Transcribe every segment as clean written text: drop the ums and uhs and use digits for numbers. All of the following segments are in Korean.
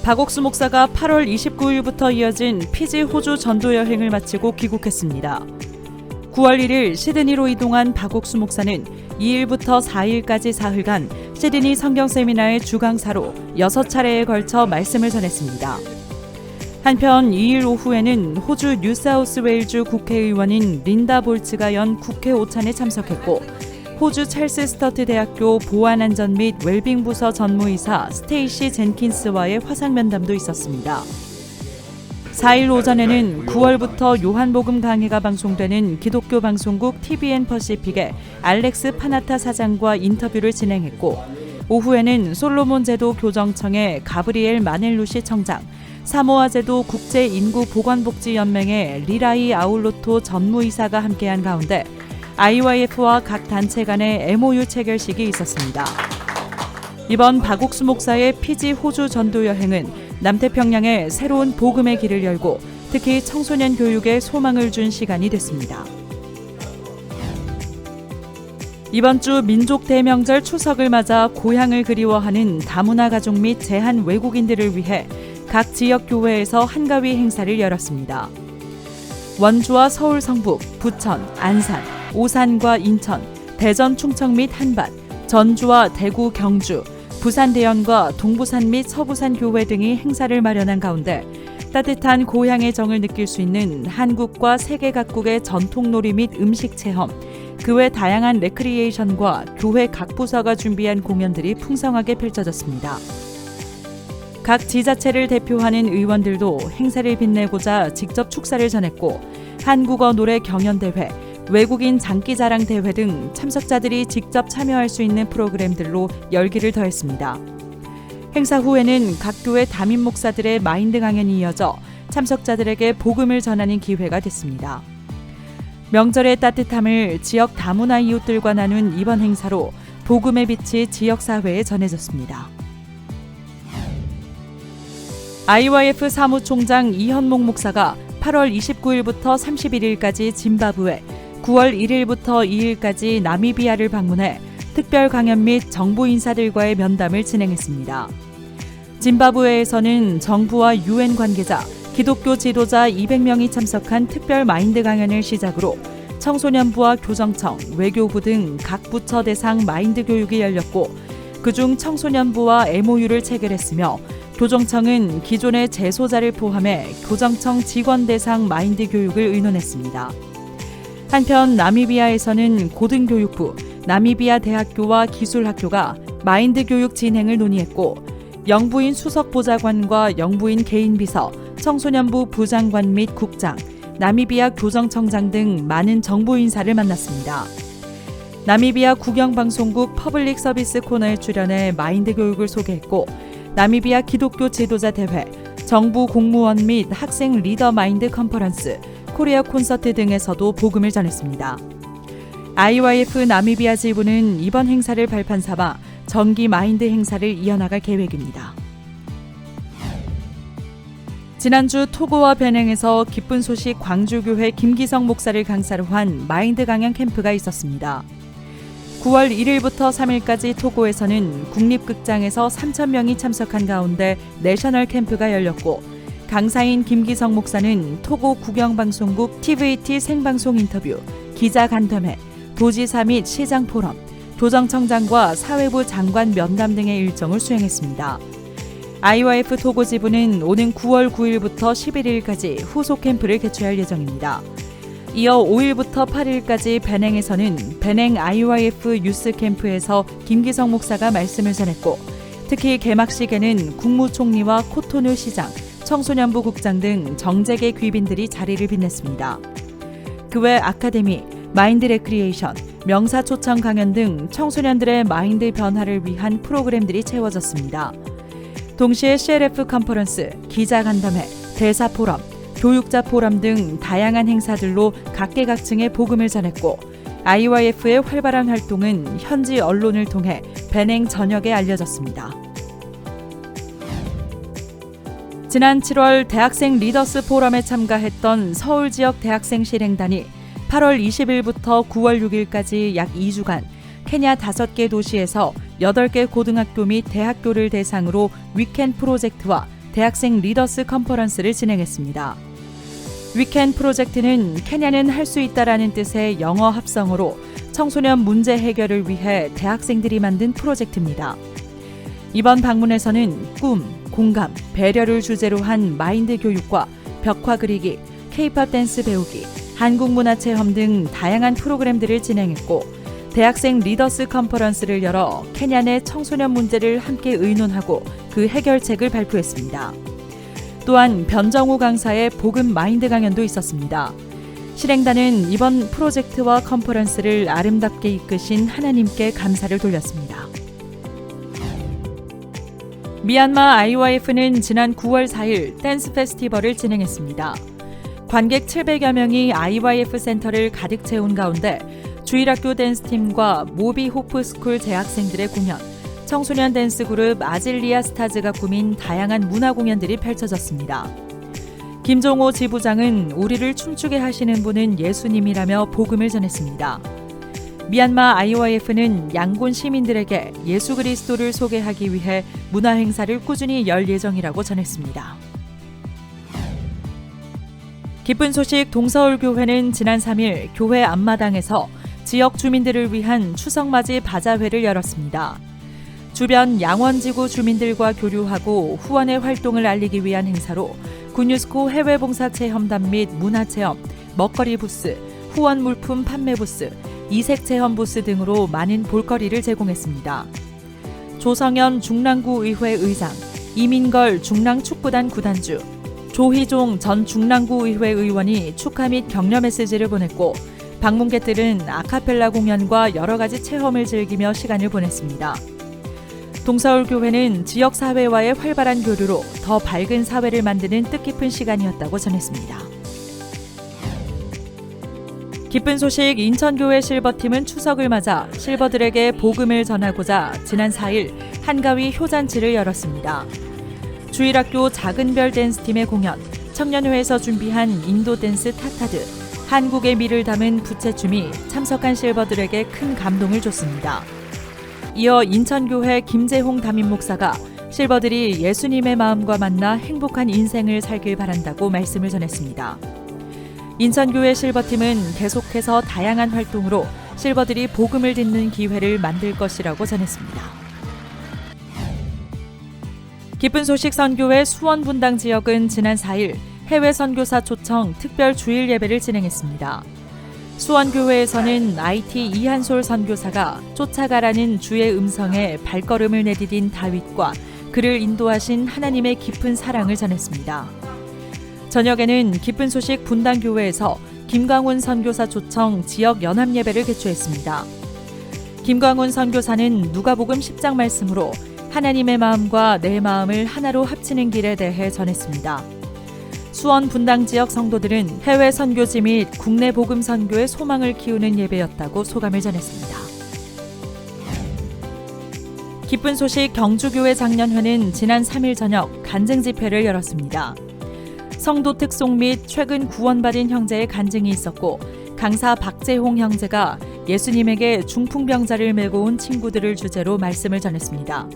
박옥수 목사가 8월 29일부터 이어진 피지 호주 전도 여행을 마치고 귀국했습니다. 9월 1일 시드니로 이동한 박옥수 목사는 2일부터 4일까지 사흘간 시드니 성경세미나의 주강사로 6차례에 걸쳐 말씀을 전했습니다. 한편 2일 오후에는 호주 뉴사우스웨일주 국회의원인 린다 볼츠가 연 국회 오찬에 참석했고 호주 찰스 스터트 대학교 보안안전 및 웰빙 부서 전무이사 스테이시 젠킨스와의 화상 면담도 있었습니다. 4일 오전에는 9월부터 요한복음 강해가 방송되는 기독교 방송국 TVN 퍼시픽의 알렉스 파나타 사장과 인터뷰를 진행했고 오후에는 솔로몬 제도 교정청의 가브리엘 마넬루시 청장, 사모아 제도 국제인구보건복지연맹의 리라이 아울로토 전무이사가 함께한 가운데 IYF와 각 단체 간의 MOU 체결식이 있었습니다. 이번 박옥수 목사의 피지 호주 전도 여행은 남태평양에 새로운 복음의 길을 열고 특히 청소년 교육에 소망을 준 시간이 됐습니다. 이번 주 민족 대명절 추석을 맞아 고향을 그리워하는 다문화 가족 및 제한 외국인들을 위해 각 지역 교회에서 한가위 행사를 열었습니다. 원주와 서울 성북, 부천, 안산, 오산과 인천, 대전 충청 및 한밭, 전주와 대구 경주, 부산 대연과 동부산 및 서부산 교회 등이 행사를 마련한 가운데 따뜻한 고향의 정을 느낄 수 있는 한국과 세계 각국의 전통놀이 및 음식 체험, 그 외 다양한 레크리에이션과 교회 각 부서가 준비한 공연들이 풍성하게 펼쳐졌습니다. 각 지자체를 대표하는 의원들도 행사를 빛내고자 직접 축사를 전했고 한국어 노래 경연대회, 외국인 장기자랑 대회 등 참석자들이 직접 참여할 수 있는 프로그램들로 열기를 더했습니다. 행사 후에는 각 교회 담임 목사들의 마인드 강연이 이어져 참석자들에게 복음을 전하는 기회가 됐습니다. 명절의 따뜻함을 지역 다문화 이웃들과 나눈 이번 행사로 복음의 빛이 지역사회에 전해졌습니다. IYF 사무총장 이현목 목사가 8월 29일부터 31일까지 짐바브웨, 9월 1일부터 2일까지 나미비아를 방문해 특별 강연 및 정부 인사들과의 면담을 진행했습니다. 짐바브웨에서는 정부와 UN 관계자, 기독교 지도자 200명이 참석한 특별 마인드 강연을 시작으로 청소년부와 교정청, 외교부 등 각 부처 대상 마인드 교육이 열렸고 그중 청소년부와 MOU를 체결했으며 교정청은 기존의 재소자를 포함해 교정청 직원 대상 마인드 교육을 의논했습니다. 한편 나미비아에서는 고등교육부, 나미비아 대학교와 기술학교가 마인드 교육 진행을 논의했고 영부인 수석보좌관과 영부인 개인비서, 청소년부 부장관 및 국장, 나미비아 교정청장 등 많은 정부 인사를 만났습니다. 나미비아 국영방송국 퍼블릭 서비스 코너에 출연해 마인드 교육을 소개했고 나미비아 기독교 지도자 대회, 정부 공무원 및 학생 리더 마인드 컨퍼런스, 코리아 콘서트 등에서도 복음을 전했습니다. IYF 나미비아 지부는 이번 행사를 발판 삼아 정기 마인드 행사를 이어나갈 계획입니다. 지난주 토고와 베냉에서 기쁜 소식 광주교회 김기성 목사를 강사로 한 마인드 강연 캠프가 있었습니다. 9월 1일부터 3일까지 토고에서는 국립극장에서 3,000명이 참석한 가운데 내셔널 캠프가 열렸고 강사인 김기성 목사는 토고 국영방송국 TVT 생방송 인터뷰, 기자 간담회, 도지사 및 시장 포럼, 교정청장과 사회부 장관 면담 등의 일정을 수행했습니다. IYF 토고 지부는 오는 9월 9일부터 11일까지 후속 캠프를 개최할 예정입니다. 이어 5일부터 8일까지 베냉에서는 베냉 IYF 유스 캠프에서 김기성 목사가 말씀을 전했고 특히 개막식에는 국무총리와 코토누 시장, 청소년부 국장 등 정재계 귀빈들이 자리를 빛냈습니다. 그 외 아카데미, 마인드 레크리에이션, 명사 초청 강연 등 청소년들의 마인드 변화를 위한 프로그램들이 채워졌습니다. 동시에 CLF 컨퍼런스, 기자 간담회, 대사 포럼, 교육자 포럼 등 다양한 행사들로 각계각층의 복음을 전했고 IYF의 활발한 활동은 현지 언론을 통해 베냉 전역에 알려졌습니다. 지난 7월 대학생 리더스 포럼에 참가했던 서울 지역 대학생 실행단이 8월 20일부터 9월 6일까지 약 2주간 케냐 5개 도시에서 8개 고등학교 및 대학교를 대상으로 위켄 프로젝트와 대학생 리더스 컨퍼런스를 진행했습니다. 위켄 프로젝트는 케냐는 할 수 있다라는 뜻의 영어 합성어로 청소년 문제 해결을 위해 대학생들이 만든 프로젝트입니다. 이번 방문에서는 꿈, 공감, 배려를 주제로 한 마인드 교육과 벽화 그리기, K-팝 댄스 배우기, 한국 문화 체험 등 다양한 프로그램들을 진행했고 대학생 리더스 컨퍼런스를 열어 케냐 내 청소년 문제를 함께 의논하고 그 해결책을 발표했습니다. 또한 변정우 강사의 복음 마인드 강연도 있었습니다. 실행단은 이번 프로젝트와 컨퍼런스를 아름답게 이끄신 하나님께 감사를 돌렸습니다. 미얀마 IYF는 지난 9월 4일 댄스 페스티벌을 진행했습니다. 관객 700여 명이 IYF 센터를 가득 채운 가운데 주일학교 댄스팀과 모비 호프스쿨 재학생들의 공연, 청소년 댄스 그룹 아질리아 스타즈가 꾸민 다양한 문화 공연들이 펼쳐졌습니다. 김종호 지부장은 우리를 춤추게 하시는 분은 예수님이라며 복음을 전했습니다. 미얀마 IYF는 양곤 시민들에게 예수 그리스도를 소개하기 위해 문화 행사를 꾸준히 열 예정이라고 전했습니다. 기쁜 소식 동서울교회는 지난 3일 교회 앞마당에서 지역 주민들을 위한 추석맞이 바자회를 열었습니다. 주변 양원지구 주민들과 교류하고 후원의 활동을 알리기 위한 행사로 군유스코 해외봉사체험단 및 문화체험, 먹거리 부스, 후원 물품 판매 부스, 이색체험 부스 등으로 많은 볼거리를 제공했습니다. 조성현 중랑구의회 의장, 이민걸 중랑축구단 구단주, 조희종 전 중랑구의회 의원이 축하 및 격려 메시지를 보냈고 방문객들은 아카펠라 공연과 여러 가지 체험을 즐기며 시간을 보냈습니다. 동서울교회는 지역사회와의 활발한 교류로 더 밝은 사회를 만드는 뜻깊은 시간이었다고 전했습니다. 기쁜 소식 인천교회 실버팀은 추석을 맞아 실버들에게 복음을 전하고자 지난 4일 한가위 효잔치를 열었습니다. 주일학교 작은별 댄스팀의 공연, 청년회에서 준비한 인도 댄스 타타드, 한국의 미를 담은 부채춤이 참석한 실버들에게 큰 감동을 줬습니다. 이어 인천교회 김재홍 담임 목사가 실버들이 예수님의 마음과 만나 행복한 인생을 살길 바란다고 말씀을 전했습니다. 인천교회 실버팀은 계속해서 다양한 활동으로 실버들이 복음을 듣는 기회를 만들 것이라고 전했습니다. 기쁜 소식 선교회 수원 분당 지역은 지난 4일 해외 선교사 초청 특별 주일 예배를 진행했습니다. 수원교회에서는 IT 이한솔 선교사가 쫓아가라는 주의 음성에 발걸음을 내디딘 다윗과 그를 인도하신 하나님의 깊은 사랑을 전했습니다. 저녁에는 기쁜 소식 분당교회에서 김광훈 선교사 초청 지역 연합 예배를 개최했습니다. 김광훈 선교사는 누가복음 10장 말씀으로 하나님의 마음과 내 마음을 하나로 합치는 길에 대해 전했습니다. 수원 분당 지역 성도들은 해외 선교지 및 국내 복음 선교의 소망을 키우는 예배였다고 소감을 전했습니다. 기쁜 소식 경주교회 장년회는 지난 3일 저녁 간증 집회를 열었습니다. 성도 특송 및 최근 구원받은 형제의 간증이 있었고 강사 박재홍 형제가 예수님에게 중풍병자를 메고 온 친구들을 주제로 말씀을 전했습니다.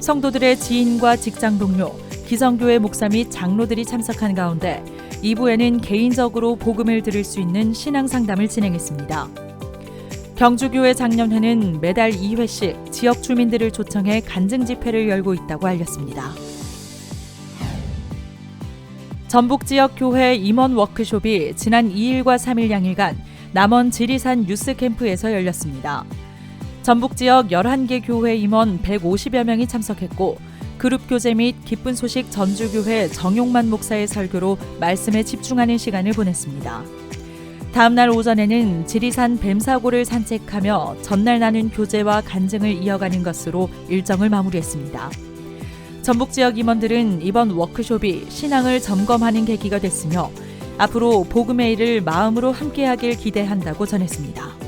성도들의 지인과 직장 동료, 기성교회 목사 및 장로들이 참석한 가운데 2부에는 개인적으로 복음을 들을 수 있는 신앙 상담을 진행했습니다. 경주교회 장년회는 매달 2회씩 지역 주민들을 초청해 간증 집회를 열고 있다고 알렸습니다. 전북 지역 교회 임원 워크숍이 지난 2일과 3일 양일간 남원 지리산 유스 캠프에서 열렸습니다. 전북 지역 11개 교회 임원 150여 명이 참석했고 그룹 교제 및 기쁜 소식 전주교회 정용만 목사의 설교로 말씀에 집중하는 시간을 보냈습니다. 다음 날 오전에는 지리산 뱀사고를 산책하며 전날 나눈 교제와 간증을 이어가는 것으로 일정을 마무리했습니다. 전북 지역 임원들은 이번 워크숍이 신앙을 점검하는 계기가 됐으며 앞으로 복음의 일을 마음으로 함께하길 기대한다고 전했습니다.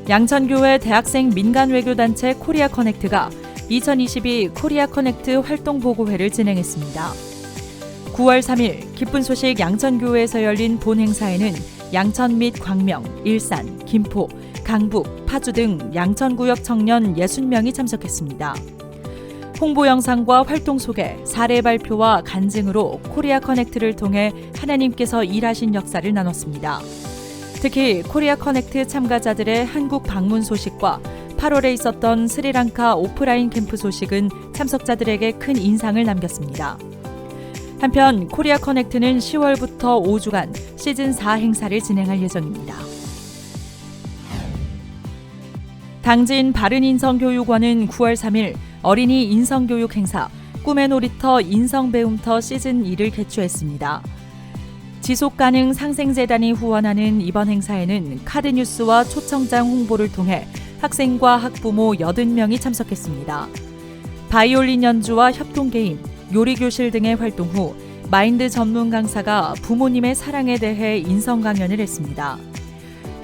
양천교회 대학생 민간외교단체 코리아 커넥트가 2022 코리아 커넥트 활동보고회를 진행했습니다. 9월 3일 기쁜 소식 양천교회에서 열린 본 행사에는 양천 및 광명, 일산, 김포, 강북, 파주 등 양천구역 청년 60명이 참석했습니다. 홍보 영상과 활동 소개, 사례 발표와 간증으로 코리아 커넥트를 통해 하나님께서 일하신 역사를 나눴습니다. 특히 코리아 커넥트 참가자들의 한국 방문 소식과 8월에 있었던 스리랑카 오프라인 캠프 소식은 참석자들에게 큰 인상을 남겼습니다. 한편 코리아 커넥트는 10월부터 5주간 시즌 4 행사를 진행할 예정입니다. 당진 바른인성교육원은 9월 3일 어린이 인성교육 행사 꿈의 놀이터 인성배움터 시즌 2를 개최했습니다. 지속가능 상생재단이 후원하는 이번 행사에는 카드뉴스와 초청장 홍보를 통해 학생과 학부모 80명이 참석했습니다. 바이올린 연주와 협동게임, 요리교실 등의 활동 후 마인드 전문 강사가 부모님의 사랑에 대해 인성 강연을 했습니다.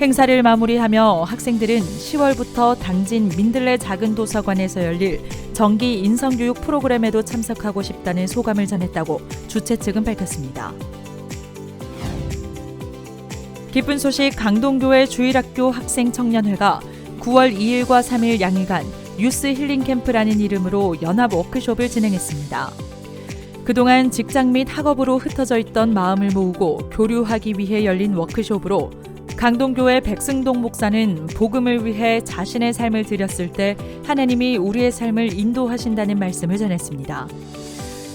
행사를 마무리하며 학생들은 10월부터 당진 민들레 작은 도서관에서 열릴 정기 인성교육 프로그램에도 참석하고 싶다는 소감을 전했다고 주최 측은 밝혔습니다. 기쁜 소식 강동교회 주일학교 학생청년회가 9월 2일과 3일 양일간 유스 힐링 캠프라는 이름으로 연합 워크숍을 진행했습니다. 그동안 직장 및 학업으로 흩어져 있던 마음을 모으고 교류하기 위해 열린 워크숍으로 강동교회 백승동 목사는 복음을 위해 자신의 삶을 드렸을 때 하나님이 우리의 삶을 인도하신다는 말씀을 전했습니다.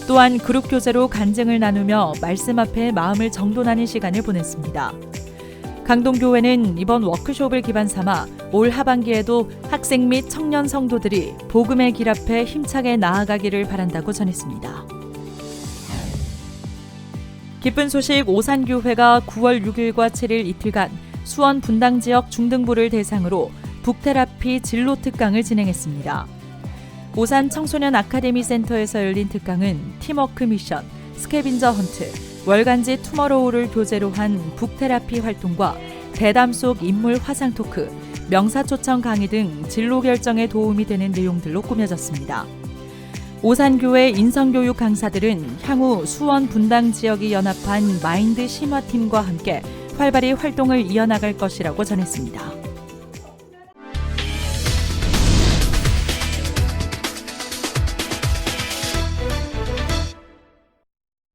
또한 그룹 교제로 간증을 나누며 말씀 앞에 마음을 정돈하는 시간을 보냈습니다. 강동교회는 이번 워크숍을 기반 삼아 올 하반기에도 학생 및 청년 성도들이 복음의 길 앞에 힘차게 나아가기를 바란다고 전했습니다. 기쁜 소식 오산교회가 9월 6일과 7일 이틀간 수원 분당 지역 중등부를 대상으로 북테라피 진로 특강을 진행했습니다. 오산 청소년 아카데미 센터에서 열린 특강은 팀워크 미션, 스캐빈저 헌트, 월간지 투머로우를 교재로 한 북테라피 활동과 대담 속 인물 화상 토크, 명사초청 강의 등 진로 결정에 도움이 되는 내용들로 꾸며졌습니다. 오산교회 인성교육 강사들은 향후 수원 분당 지역이 연합한 마인드 심화팀과 함께 활발히 활동을 이어나갈 것이라고 전했습니다.